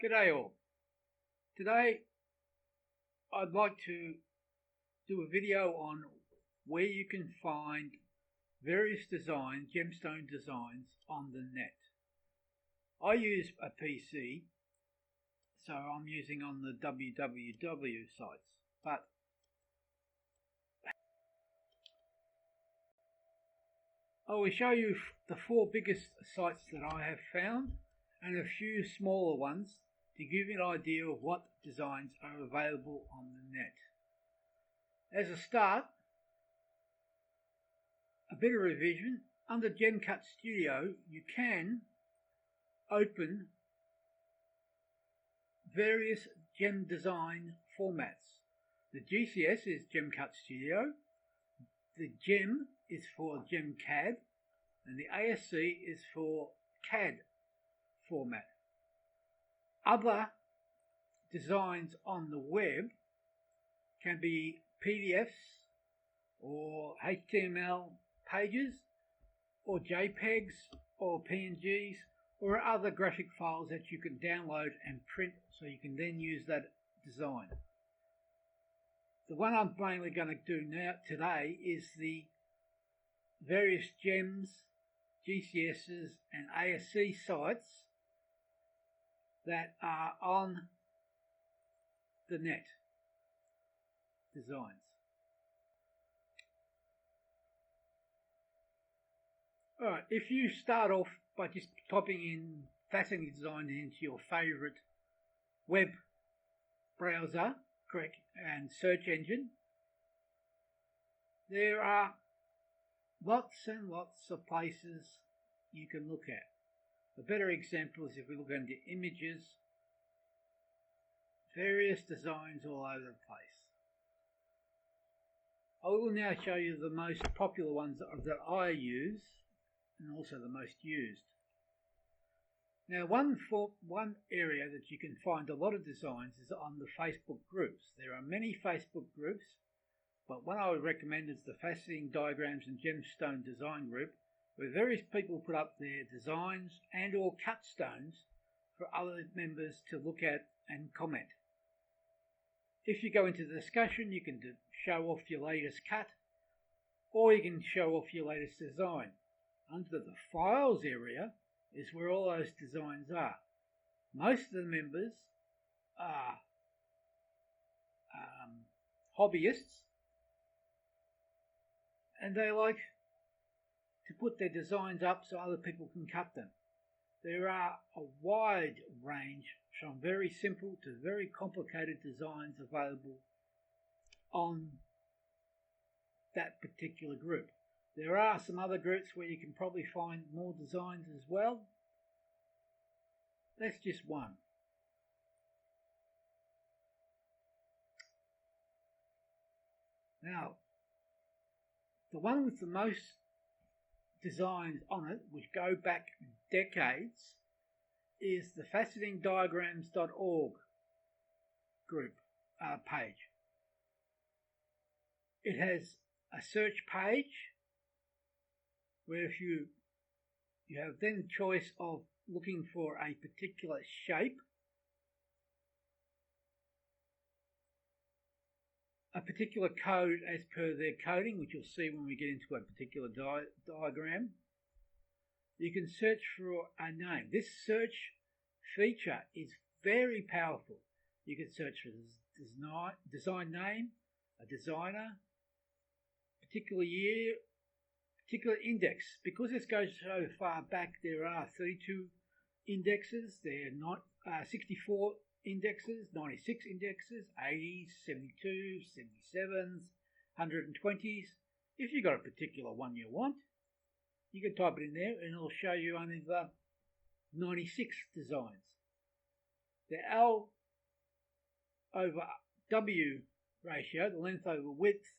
G'day all. Today I'd like to do a video on where you can find various designs, gemstone designs on the net. I use a PC, so I'm using on the www sites, but I will show you the 4 biggest sites that I have found and a few smaller ones to give you an idea of what designs are available on the net. As a start, a bit of revision. Under Gemcut Studio you can open various gem design formats. The GCS is Gemcut Studio, the Gem is for GemCAD, and the ASC is for CAD format. Other designs on the web can be PDFs or HTML pages or JPEGs or PNGs or other graphic files that you can download and print so you can then use that design. The one I'm mainly going to do now today is the various gems, GCSs and ASC sites that are on the net designs. Alright, if you start off by just typing in Fastening Design into your favourite web browser, correct, and search engine, there are lots and lots of places you can look at. A better example is if we look into images, various designs all over the place. I will now show you the most popular ones that I use and also the most used. Now one area that you can find a lot of designs is on the Facebook groups. There are many Facebook groups, but one I would recommend is the Faceting Diagrams and Gemstone Design group, where various people put up their designs and or cut stones for other members to look at and comment. If you go into the discussion, you can show off your latest cut, or you can show off your latest design. Under the files area is where all those designs are. Most of the members are hobbyists, and they like to put their designs up so other people can cut them. There are a wide range from very simple to very complicated designs available on that particular group. There are some other groups where you can probably find more designs as well. That's just one. Now, the one with the most designs on it, which go back decades, is the FacetingDiagrams.org group page. It has a search page where if you have then choice of looking for a particular shape, a particular code as per their coding, which you'll see when we get into a particular diagram. You can search for a name. This search feature is very powerful. You can search for design name, a designer, particular year, particular index. Because this goes so far back, there are 32 indexes. There are not 64 indexes, 96 indexes, 80s, 72s, 77s, 120s. If you've got a particular one you want, you can type it in there and it'll show you only the 96 designs. The L over W ratio, the length over width,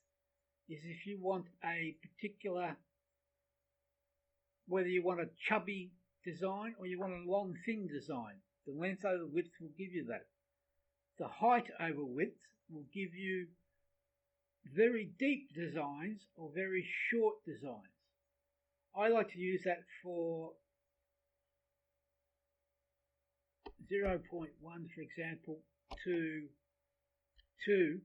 is if you want a particular, whether you want a chubby design or you want a long thin design. The length over width will give you that. The height over width will give you very deep designs or very short designs. I like to use that for 0.1, for example, to 2,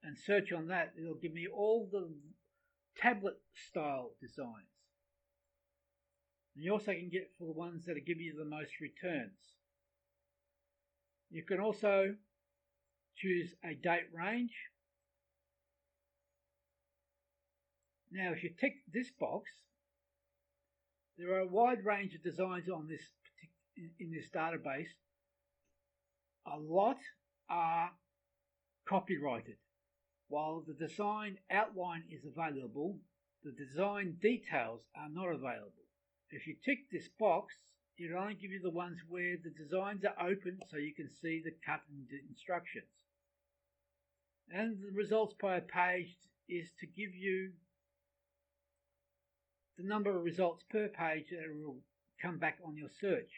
and search on that, it'll give me all the tablet style designs. And you also can get for the ones that give you the most returns. You can also choose a date range. Now if you tick this box, there are a wide range of designs on this in this database. A lot are copyrighted. While the design outline is available, the design details are not available. If you tick this box, it'll only give you the ones where the designs are open so you can see the cut and instructions. And the results per page is to give you the number of results per page that will come back on your search.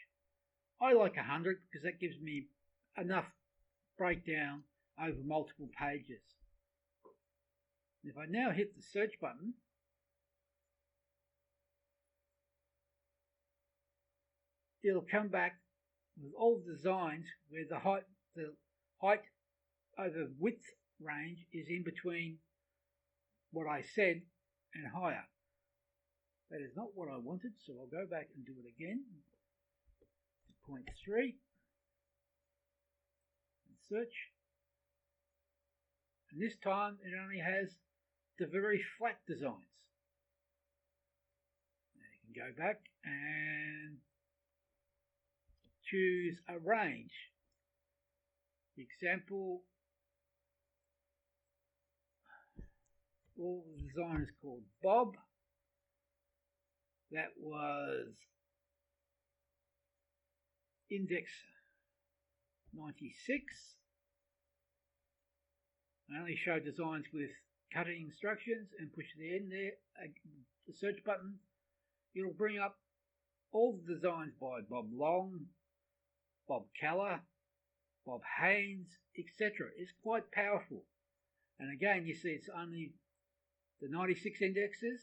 I like 100 because that gives me enough breakdown over multiple pages. If I now hit the search button, it'll come back with all the designs where the height over width range is in between what I said and higher. That is not what I wanted, so I'll go back and do it again. 0.3 and search. And this time it only has the very flat designs. Now you can go back and choose a range. The example, all the design is called Bob. That was index 96. I only show designs with cutting instructions and push the end there, the search button. It'll bring up all the designs by Bob Long, Bob Keller, Bob Haynes, etc. It's quite powerful. And again, you see it's only the 96 indexes.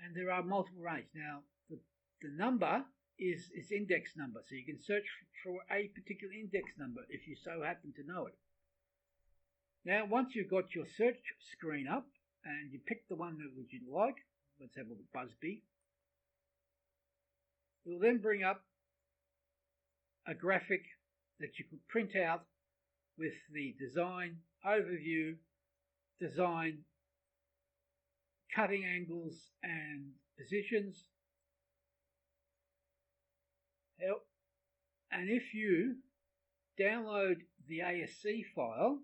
And there are multiple ranges. Now, the number is its index number, so you can search for a particular index number if you so happen to know it. Now, once you've got your search screen up and you pick the one that you like, let's have a look at BOPIE, it will then bring up a graphic that you could print out with the design overview, design cutting angles and positions. And if you download the ASC file,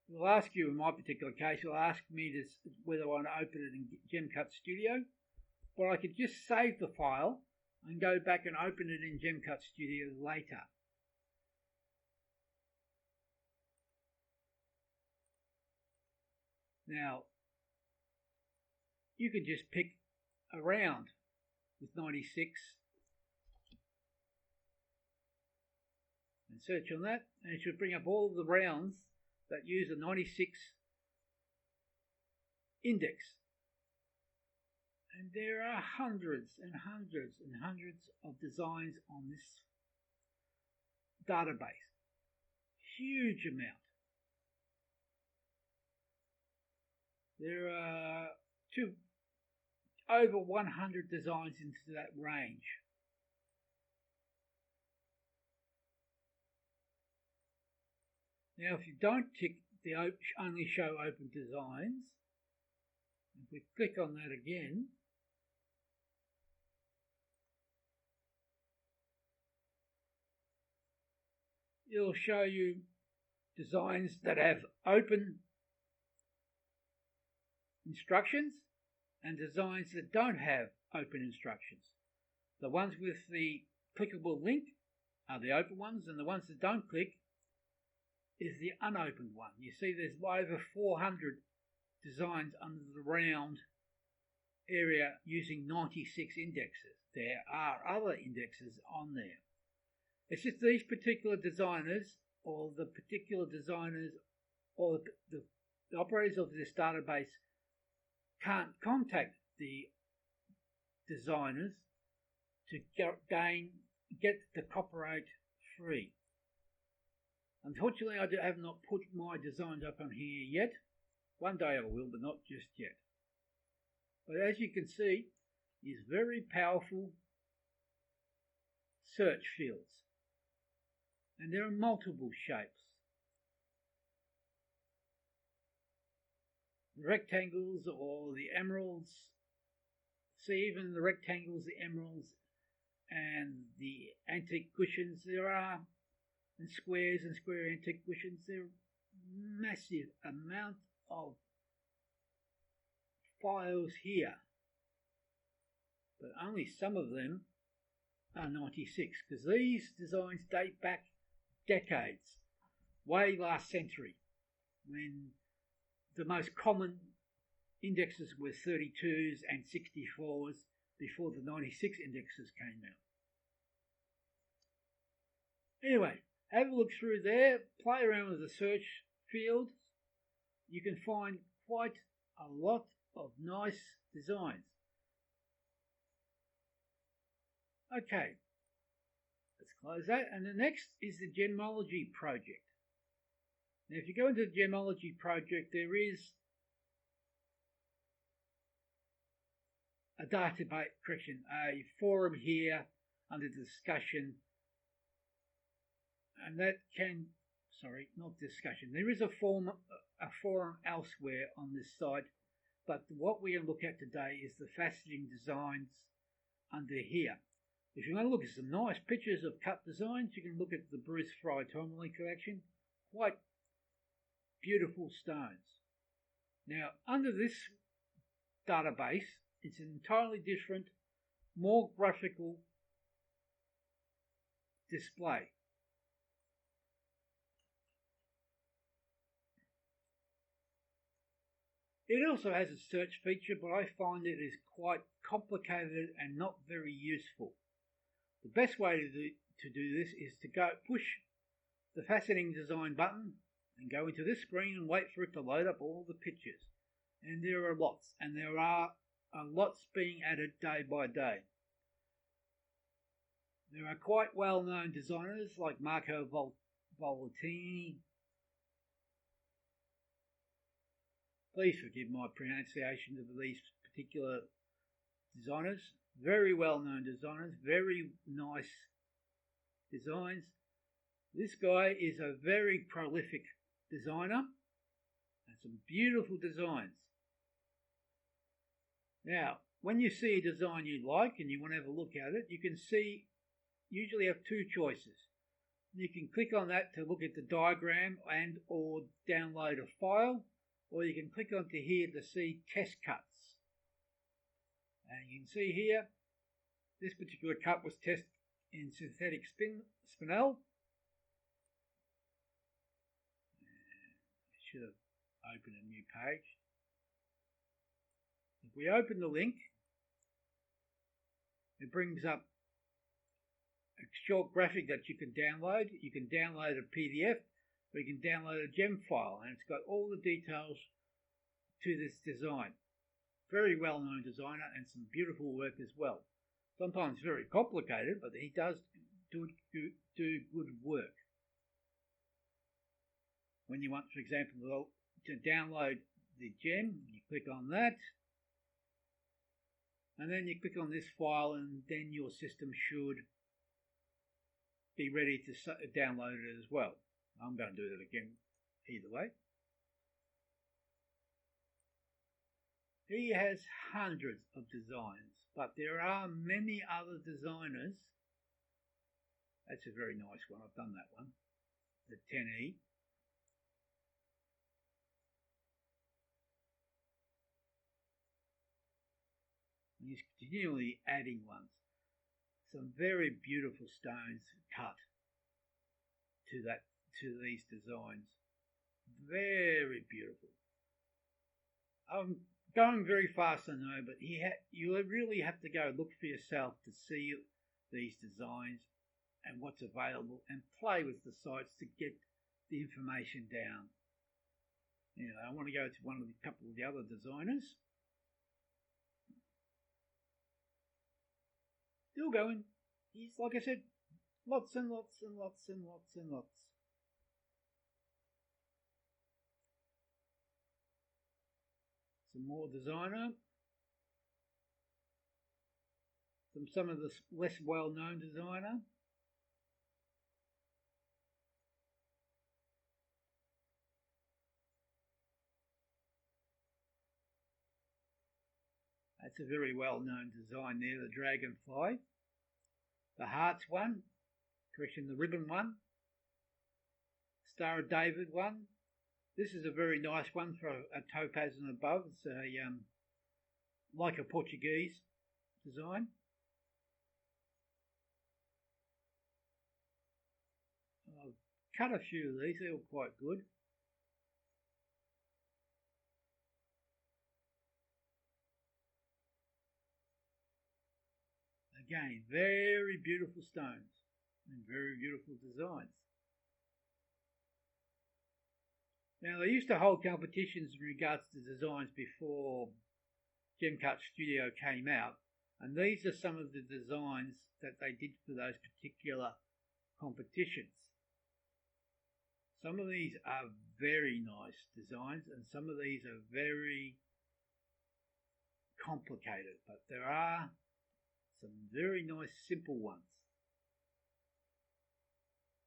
it will ask you, in my particular case, it will ask me whether I want to open it in Gemcut Studio, or I could just save the file and go back and open it in Gemcut Studio later. Now, you can just pick a round with 96 and search on that, and it should bring up all of the rounds that use a 96 index. And there are hundreds and hundreds and hundreds of designs on this database. Huge amount. There are over 100 designs into that range. Now, if you don't tick the only show open designs, if we click on that again, it'll show you designs that have open instructions and designs that don't have open instructions. The ones with the clickable link are the open ones, and the ones that don't click is the unopened one. You see there's over 400 designs under the round area using 96 indexes. There are other indexes on there. It's just these particular designers or the particular designers or the operators of this database can't contact the designers to get the copyright free. Unfortunately, I have not put my designs up on here yet. One day I will, but not just yet. But as you can see, is very powerful search fields, and there are multiple shapes. The rectangles or the emeralds, see even the rectangles, the emeralds, and the antique cushions there are, and square antique cushions. There are massive amount of files here, but only some of them are 96, because these designs date back decades, way last century, when the most common indexes were 32s and 64s before the 96 indexes came out. Anyway, have a look through there, play around with the search fields. You can find quite a lot of nice designs. Okay, let's close that. And the next is the Gemology Project. Now, if you go into the Gemology Project, there is a a forum here under discussion, and that can, not discussion. There is a forum elsewhere on this site, but what we're going to look at today is the Faceting Designs under here. If you want to look at some nice pictures of cut designs, you can look at the Bruce Fry Tourmaline collection. Quite beautiful stones. Now, under this database, it's an entirely different, more graphical display. It also has a search feature, but I find it is quite complicated and not very useful. The best way to do this is to push the Faceting Design button and go into this screen and wait for it to load up all the pictures. And there are lots, and there are lots being added day by day. There are quite well-known designers like Marco Volantini. Please forgive my pronunciation of these particular designers. Very well-known designers, very nice designs. This guy is a very prolific designer and some beautiful designs. Now, when you see a design you like and you want to have a look at it, you can usually have two choices. You can click on that to look at the diagram and or download a file, or you can click onto here to see test cuts. And you can see here, this particular cut was tested in synthetic spinel. I should have opened a new page. If we open the link, it brings up a short graphic that you can download. You can download a PDF, or you can download a gem file, and it's got all the details to this design. Very well-known designer and some beautiful work as well. Sometimes very complicated, but he does do good work. When you want, for example, to download the gem, you click on that, and then you click on this file, and then your system should be ready to download it as well. I'm going to do that again either way. He has hundreds of designs, but there are many other designers. That's a very nice one. I've done that one. The 10E. And he's continually adding ones. Some very beautiful stones cut to these designs. Very beautiful. I'm going very fast, I know, but you really have to go look for yourself to see these designs and what's available, and play with the sites to get the information down. Anyway, I want to go to couple of the other designers. Still going. He's, like I said, lots and lots and lots and lots and lots. Some more designer. Some of the less well-known designer. That's a very well-known design there, the dragonfly. The hearts one, correction, the ribbon one. Star of David one. This is a very nice one for a topaz and above. It's a like a Portuguese design. I've cut a few of these, they're all quite good. Again, very beautiful stones and very beautiful designs. Now, they used to hold competitions in regards to designs before Gemcut Studio came out, and these are some of the designs that they did for those particular competitions. Some of these are very nice designs, and some of these are very complicated, but there are some very nice simple ones.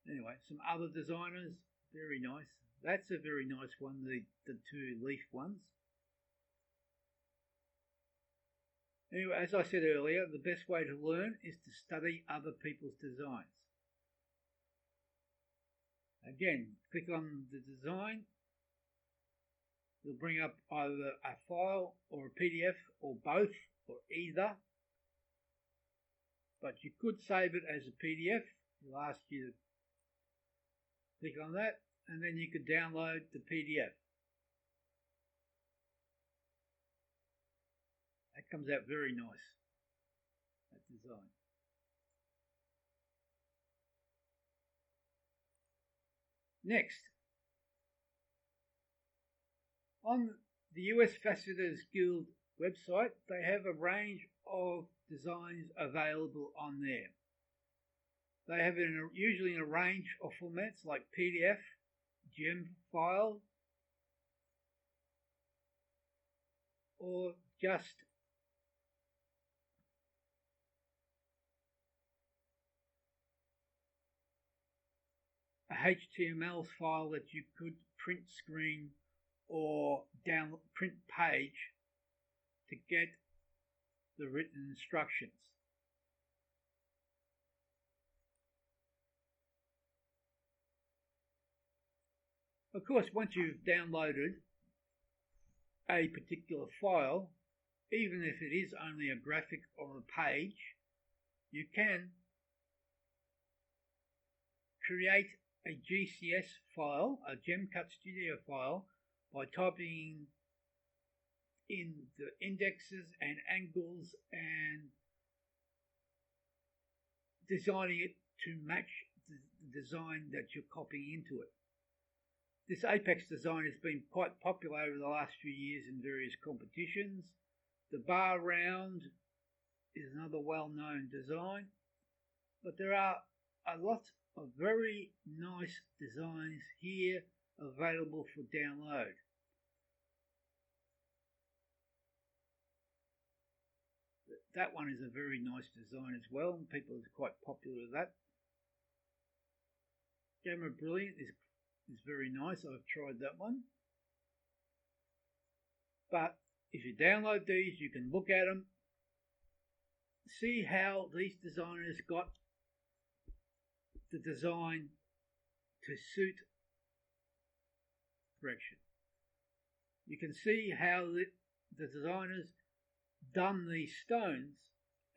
Anyway, some other designers, very nice. That's a very nice one, the two leaf ones. Anyway, as I said earlier, the best way to learn is to study other people's designs. Again, click on the design. It'll bring up either a file or a PDF or both or either. But you could save it as a PDF. It'll ask you to click on that, and then you could download the PDF. That comes out very nice, that design. Next, on the US Fasteners Guild website, they have a range of designs available on there. They have it usually in a range of formats like PDF, gem file, or just a HTML file that you could print screen or print page to get the written instructions. Of course, once you've downloaded a particular file, even if it is only a graphic or a page, you can create a GCS file, a Gemcut Studio file, by typing in the indexes and angles and designing it to match the design that you're copying into it. This Apex design has been quite popular over the last few years in various competitions. The bar round is another well-known design, but there are a lot of very nice designs here available for download. That one is a very nice design as well, and people are quite popular with that. Gamma Brilliant is very nice. I've tried that one. But if you download these, you can look at them, see how these designers got the design to suit correction. You can see how the designers done these stones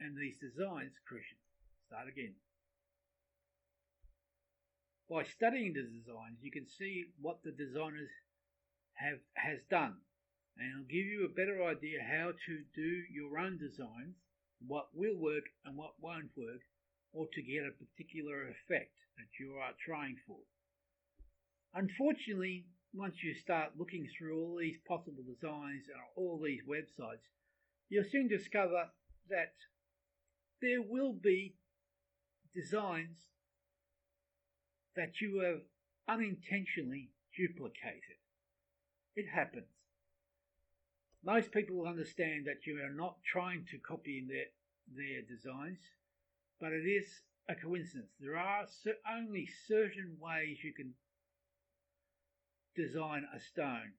and these designs. Correction. Start again. By studying the designs, you can see what the designers has done, and it'll give you a better idea how to do your own designs, what will work and what won't work, or to get a particular effect that you are trying for. Unfortunately, once you start looking through all these possible designs and all these websites, you'll soon discover that there will be designs that you have unintentionally duplicated. It happens. Most people will understand that you are not trying to copy their designs, but it is a coincidence. There are only certain ways you can design a stone,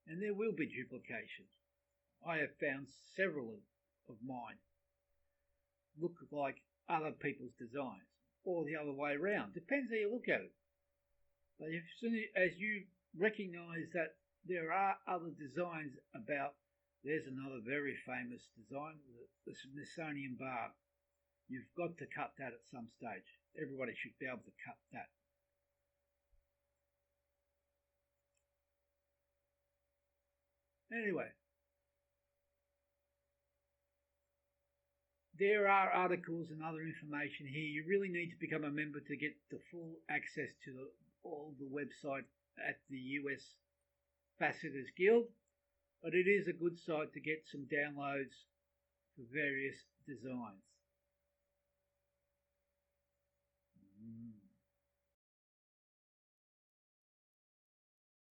and there will be duplications. I have found several of mine look like other people's designs, or the other way around. Depends how you look at it. But as soon as you recognise that there are other designs about, there's another very famous design, the Smithsonian bar. You've got to cut that at some stage. Everybody should be able to cut that. Anyway, there are articles and other information here. You really need to become a member to get the full access to all the website at the US Fasteners Guild, but it is a good site to get some downloads for various designs.